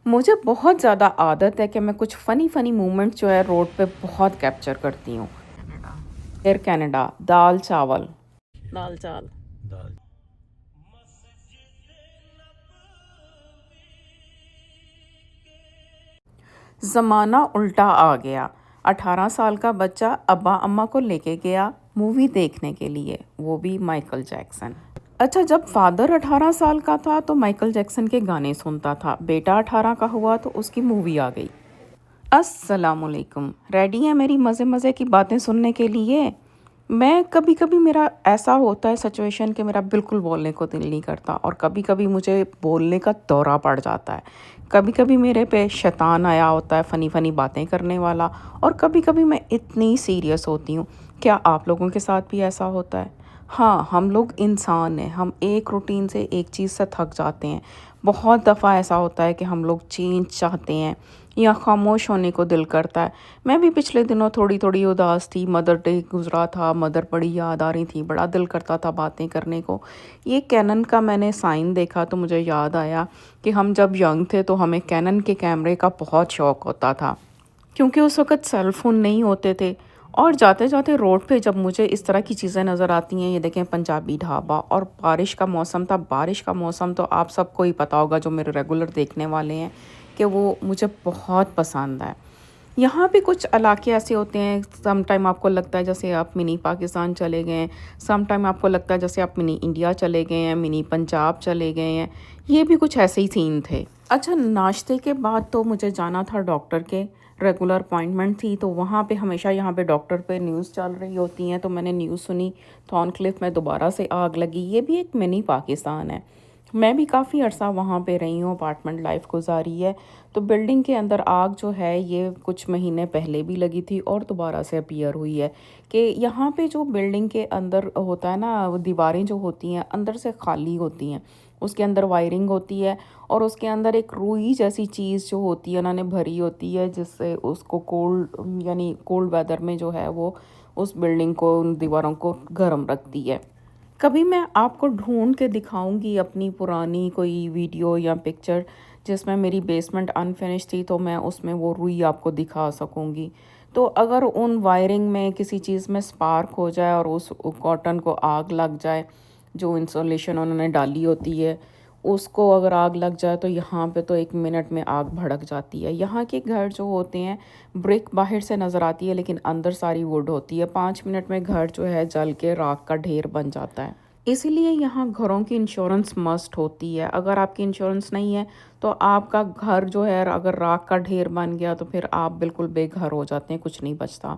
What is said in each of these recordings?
मुझे बहुत ज़्यादा आदत है कि मैं कुछ फ़नी फ़नी मोमेंट्स जो है रोड पे बहुत कैप्चर करती हूँ। एयर कनाडा, दाल-चावल। दाल-चावल। दाल। ज़माना उल्टा आ गया। 18 साल का बच्चा अब्बा-अम्मा को लेके गया मूवी देखने के लिए, वो भी माइकल जैक्सन। अच्छा, जब फ़ादर 18 साल का था तो माइकल जैक्सन के गाने सुनता था, बेटा 18 का हुआ तो उसकी मूवी आ गई। अस्सलामुअलैकुम, रेडी हैं मेरी मज़े मज़े की बातें सुनने के लिए? मैं कभी कभी मेरा ऐसा होता है सिचुएशन कि मेरा बिल्कुल बोलने को दिल नहीं करता और कभी कभी मुझे बोलने का दौरा पड़ जाता है। कभी कभी मेरे पे शैतान आया होता है फ़नी फ़नी बातें करने वाला, और कभी कभी मैं इतनी सीरियस होती हूँ। क्या आप लोगों के साथ भी ऐसा होता है? हाँ, हम लोग इंसान हैं, हम एक रूटीन से एक चीज़ से थक जाते हैं। बहुत दफ़ा ऐसा होता है कि हम लोग चेंज चाहते हैं या खामोश होने को दिल करता है। मैं भी पिछले दिनों थोड़ी-थोड़ी उदास थी, मदर डे गुज़रा था, मदर बड़ी याद आ रही थी, बड़ा दिल करता था बातें करने को। ये कैनन का मैंने साइन देखा तो मुझे याद आया कि हम जब यंग थे तो हमें कैनन के कैमरे का बहुत शौक होता था। क्योंकि उस वक़्त सेल फ़ोन नहीं होते थे, और जाते-जाते रोड पे जब मुझे इस तरह की चीज़ें नज़र आती हैं, ये देखें पंजाबी ढाबा, और बारिश का मौसम था, बारिश का मौसम तो आप सबको ही पता होगा जो मेरे रेगुलर देखने वाले हैं कि वो मुझे बहुत पसंद है। यहाँ पे कुछ इलाके ऐसे होते हैं, सम टाइम आपको लगता है जैसे आप मिनी पाकिस्तान चले गए हैं, सम टाइम आपको लगता है जैसे आप मिनी इंडिया चले गए हैं, मिनी पंजाब चले गए हैं। ये भी कुछ ऐसे ही सीन थे। अच्छा, नाश्ते के बाद तो मुझे जाना था डॉक्टर के, रेगुलर अपॉइंटमेंट थी, तो वहाँ पे हमेशा यहाँ पे डॉक्टर पे न्यूज़ चल रही होती हैं, तो मैंने न्यूज़ सुनी थॉर्नक्लिफ में दोबारा से आग लगी। ये भी एक मिनी पाकिस्तान है। मैं भी काफ़ी अर्सा वहाँ पे रही हूँ, अपार्टमेंट लाइफ गुजारी है। तो बिल्डिंग के अंदर आग जो है ये कुछ महीने पहले भी लगी थी और दोबारा से अपीयर हुई है कि यहाँ पे जो बिल्डिंग के अंदर होता है ना, वो दीवारें जो होती हैं अंदर से खाली होती हैं, उसके अंदर वायरिंग होती है, और उसके अंदर एक रुई जैसी चीज़ जो होती है उन्होंने भरी होती है, जिससे उसको कोल्ड यानी कोल्ड वेदर में जो है वो उस बिल्डिंग को, उन दीवारों को गर्म रखती है। कभी मैं आपको ढूंढ के दिखाऊंगी अपनी पुरानी कोई वीडियो या पिक्चर जिसमें मेरी बेसमेंट अनफिनिश थी, तो मैं उसमें वो रुई आपको दिखा सकूंगी। तो अगर उन वायरिंग में किसी चीज़ में स्पार्क हो जाए और उस कॉटन को आग लग जाए, जो इंसुलेशन उन्होंने डाली होती है उसको अगर आग लग जाए, तो यहाँ पे तो 1 मिनट में आग भड़क जाती है। यहाँ के घर जो होते हैं, ब्रिक बाहर से नज़र आती है लेकिन अंदर सारी वुड होती है। 5 मिनट में घर जो है जल के राख का ढेर बन जाता है। इसीलिए यहाँ घरों की इंश्योरेंस मस्ट होती है। अगर आपकी इंश्योरेंस नहीं है तो आपका घर जो है अगर राख का ढेर बन गया तो फिर आप बिल्कुल बेघर हो जाते हैं, कुछ नहीं बचता।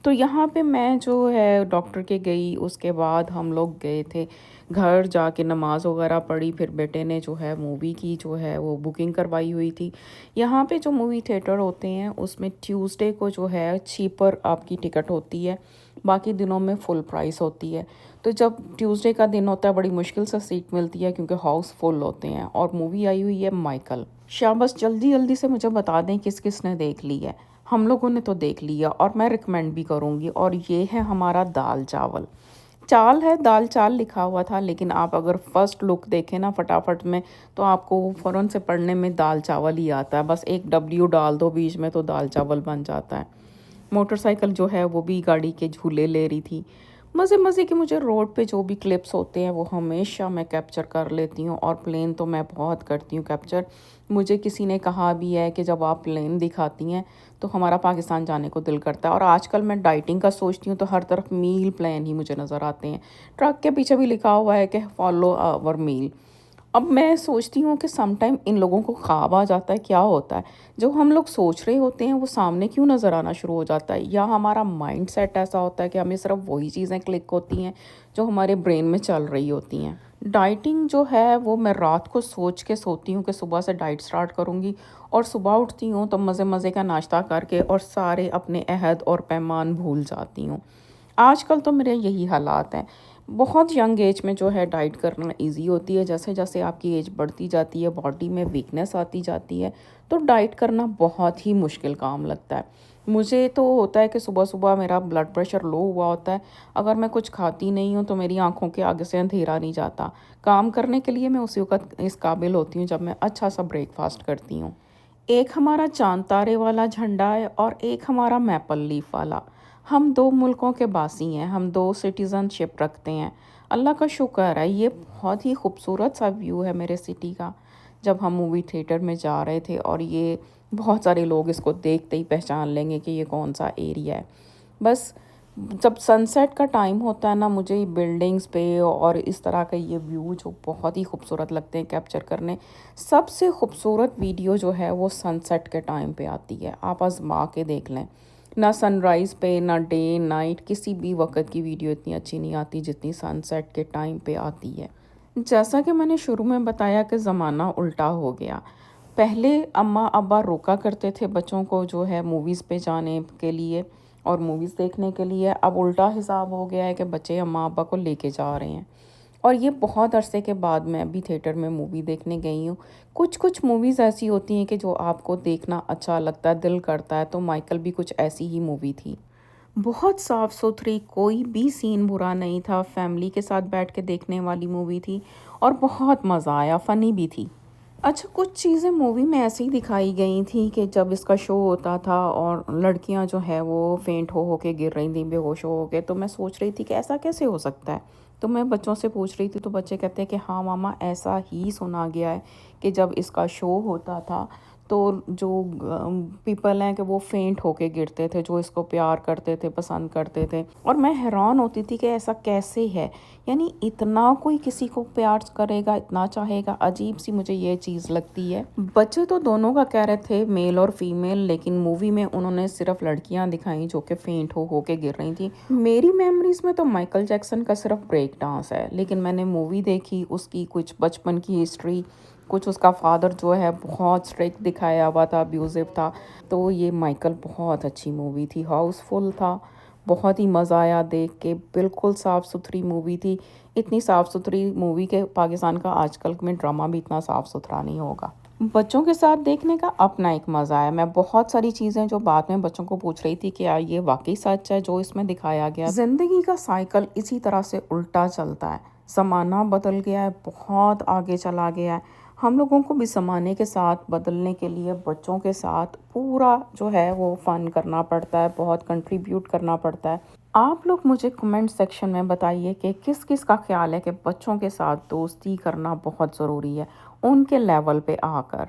तो यहाँ पे मैं जो है डॉक्टर के गई, उसके बाद हम लोग गए थे घर, जाके नमाज़ वगैरह पढ़ी, फिर बेटे ने जो है मूवी की जो है वो बुकिंग करवाई हुई थी। यहाँ पे जो मूवी थिएटर होते हैं उसमें ट्यूसडे को जो है चीपर आपकी टिकट होती है, बाकी दिनों में फुल प्राइस होती है। तो जब ट्यूसडे का दिन होता है बड़ी मुश्किल से सीट मिलती है क्योंकि हाउस फुल होते हैं, और मूवी आई हुई है माइकल। शाबाश, जल्दी जल्दी से मुझे बता दें किस किस ने देख ली है। हम लोगों ने तो देख लिया और मैं रिकमेंड भी करूँगी, और ये है हमारा दाल चावल। चाल है, दाल चाल लिखा हुआ था, लेकिन आप अगर फर्स्ट लुक देखें ना फटाफट में, तो आपको वो फ़ौरन से पढ़ने में दाल चावल ही आता है। बस एक डब्ल्यू डाल दो बीच में तो दाल चावल बन जाता है। मोटरसाइकिल जो है वो भी गाड़ी के झूले ले रही थी। मज़े मज़े के मुझे रोड पे जो भी क्लिप्स होते हैं वो हमेशा मैं कैप्चर कर लेती हूँ, और प्लेन तो मैं बहुत करती हूँ कैप्चर। मुझे किसी ने कहा भी है कि जब आप प्लेन दिखाती हैं तो हमारा पाकिस्तान जाने को दिल करता है। और आजकल मैं डाइटिंग का सोचती हूँ तो हर तरफ मील प्लान ही मुझे नज़र आते हैं। ट्रक के पीछे भी लिखा हुआ है कि फॉलो आवर मील। अब मैं सोचती हूँ कि सम टाइम इन लोगों को ख्वाब आ जाता है, क्या होता है, जो हम लोग सोच रहे होते हैं वो सामने क्यों नज़र आना शुरू हो जाता है, या हमारा माइंड सेट ऐसा होता है कि हमें सिर्फ वही चीज़ें क्लिक होती हैं जो हमारे ब्रेन में चल रही होती हैं। डाइटिंग जो है वो मैं रात को सोच के सोती हूँ कि सुबह से डाइट स्टार्ट करूँगी, और सुबह उठती हूँ तो मज़े मज़े का नाश्ता करके और सारे अपने अहद और पैमान भूल जाती हूँ। आजकल तो मेरे यही हालात हैं। बहुत यंग एज में जो है डाइट करना इजी होती है, जैसे जैसे आपकी एज बढ़ती जाती है बॉडी में वीकनेस आती जाती है, तो डाइट करना बहुत ही मुश्किल काम लगता है। मुझे तो होता है कि सुबह-सुबह मेरा ब्लड प्रेशर लो हुआ होता है। अगर मैं कुछ खाती नहीं हूँ तो मेरी आँखों के आगे से अंधेरा नहीं जाता। काम करने के लिए मैं उसी वक़्त इस काबिल होती हूँ जब मैं अच्छा-सा ब्रेकफ़ास्ट करती हूँ। एक हमारा चाँद तारे वाला झंडा है और एक हमारा मैपल लीफ वाला। हम 2 मुल्कों के बासी हैं, हम 2 सिटीज़नशिप रखते हैं। अल्लाह का शुक्र है, ये बहुत ही खूबसूरत सा व्यू है मेरे सिटी का। जब हम मूवी थिएटर में जा रहे थे और ये बहुत सारे लोग इसको देखते ही पहचान लेंगे कि ये कौन-सा एरिया है। बस जब सनसेट का टाइम होता है ना, मुझे ये बिल्डिंग्स पे और इस तरह का ये व्यू जो बहुत ही खूबसूरत लगते हैं कैप्चर करने। सबसे खूबसूरत वीडियो जो है वो सनसेट के टाइम पे आती है, आप आज़मा के देख लें। ना सनराइज़ पे, ना डे नाइट किसी भी वक़्त की वीडियो इतनी अच्छी नहीं आती जितनी सनसेट के टाइम पे आती है। जैसा कि मैंने शुरू में बताया कि ज़माना उल्टा हो गया। पहले अम्मा अब्बा रोका करते थे बच्चों को जो है मूवीज़ पे जाने के लिए और मूवीज़ देखने के लिए। अब उल्टा हिसाब हो गया है कि बच्चे अम्मा अब्बा को लेके जा रहे हैं। और ये बहुत अरसे के बाद मैं अभी थिएटर में मूवी देखने गई हूँ। कुछ-कुछ मूवीज़ ऐसी होती हैं कि जो आपको देखना अच्छा लगता है, दिल करता है, तो माइकल भी कुछ ऐसी ही मूवी थी। बहुत साफ़-सुथरी, कोई भी सीन बुरा नहीं था, फैमिली के साथ बैठ के देखने वाली मूवी थी और बहुत मज़ा आया, फ़नी भी थी। अच्छा, कुछ चीज़ें मूवी में ऐसी दिखाई गई थी कि जब इसका शो होता था और लड़कियां जो है वो फेंट हो के गिर रही थी, बेहोश हो के, तो मैं सोच रही थी कि ऐसा कैसे हो सकता है। तो मैं बच्चों से पूछ रही थी तो बच्चे कहते हैं कि हाँ मामा, ऐसा ही सुना गया है कि जब इसका शो होता था तो जो पीपल हैं कि वो फेंट होके गिरते थे, जो इसको प्यार करते थे, पसंद करते थे। और मैं हैरान होती थी कि ऐसा कैसे है, यानी इतना कोई किसी को प्यार करेगा, इतना चाहेगा, अजीब सी मुझे ये चीज़ लगती है। बच्चे तो दोनों का कह रहे थे, मेल और फीमेल, लेकिन मूवी में उन्होंने सिर्फ लड़कियां दिखाई जो कि फेंट हो के गिर रही थी। मेरी मेमोरीज में तो माइकल जैक्सन का सिर्फ ब्रेक डांस है, लेकिन मैंने मूवी देखी, उसकी कुछ बचपन की हिस्ट्री, कुछ उसका फादर जो है बहुत स्ट्रिक्ट दिखाया हुआ था, अब्यूज़िव था। तो ये माइकल बहुत अच्छी मूवी थी, हाउसफुल था, बहुत ही मज़ा आया देख के, बिल्कुल साफ़-सुथरी मूवी थी। इतनी साफ़-सुथरी मूवी के पाकिस्तान का आजकल में ड्रामा भी इतना साफ़-सुथरा नहीं होगा। बच्चों के साथ देखने का अपना एक मज़ा है। मैं बहुत सारी चीज़ें जो बाद में बच्चों को पूछ रही थी कि क्या ये वाक़ई सच है जो इसमें दिखाया गया। ज़िंदगी का साइकिल इसी तरह से उल्टा चलता है। ज़माना बदल गया है, बहुत आगे चला गया है। हम लोगों को भी ज़माने के साथ बदलने के लिए बच्चों के साथ पूरा जो है वो फ़न करना पड़ता है, बहुत कंट्रीब्यूट करना पड़ता है। आप लोग मुझे कमेंट सेक्शन में बताइए कि किस किस का ख्याल है कि बच्चों के साथ दोस्ती करना बहुत ज़रूरी है, उनके लेवल पे आकर।